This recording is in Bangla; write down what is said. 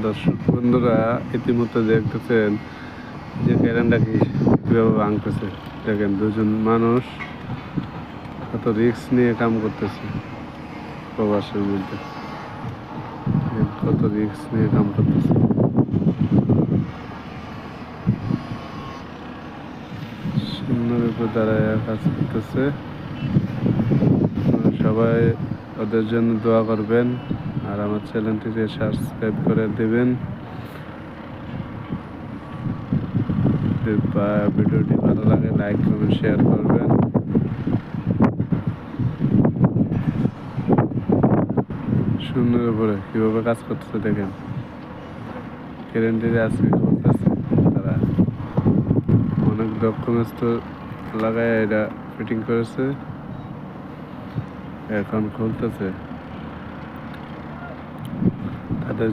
দর্শক বন্ধুরা, ইতিমধ্যে দেখতেছেন যে ক্যারেন্ডা কীভাবে ভাঙতেছে। দেখেন, দুজন মানুষ কত রিস্ক নিয়ে কাম করতেছে। প্রবাসের মধ্যে কত রিস্ক নিয়ে কাম করতেছে। সুন্দর উপর দাঁড়ায় কাজ করতেছে। সবাই ওদের জন্য দোয়া করবেন আর আমার চ্যানেলটিকে সাবস্ক্রাইব করে দেবেন। ভিডিওটি ভালো লাগে লাইক কমেন্ট শেয়ার করবেন। সুন্দর উপরে কীভাবে কাজ করতেছে দেখেন। ক্যারেন্টারে আজকে করতেছে তারা, অনেক ডকুমেন্টস তো লাগায় এটা ফিটিং করেছে, এখন খুলতেছে। তাদের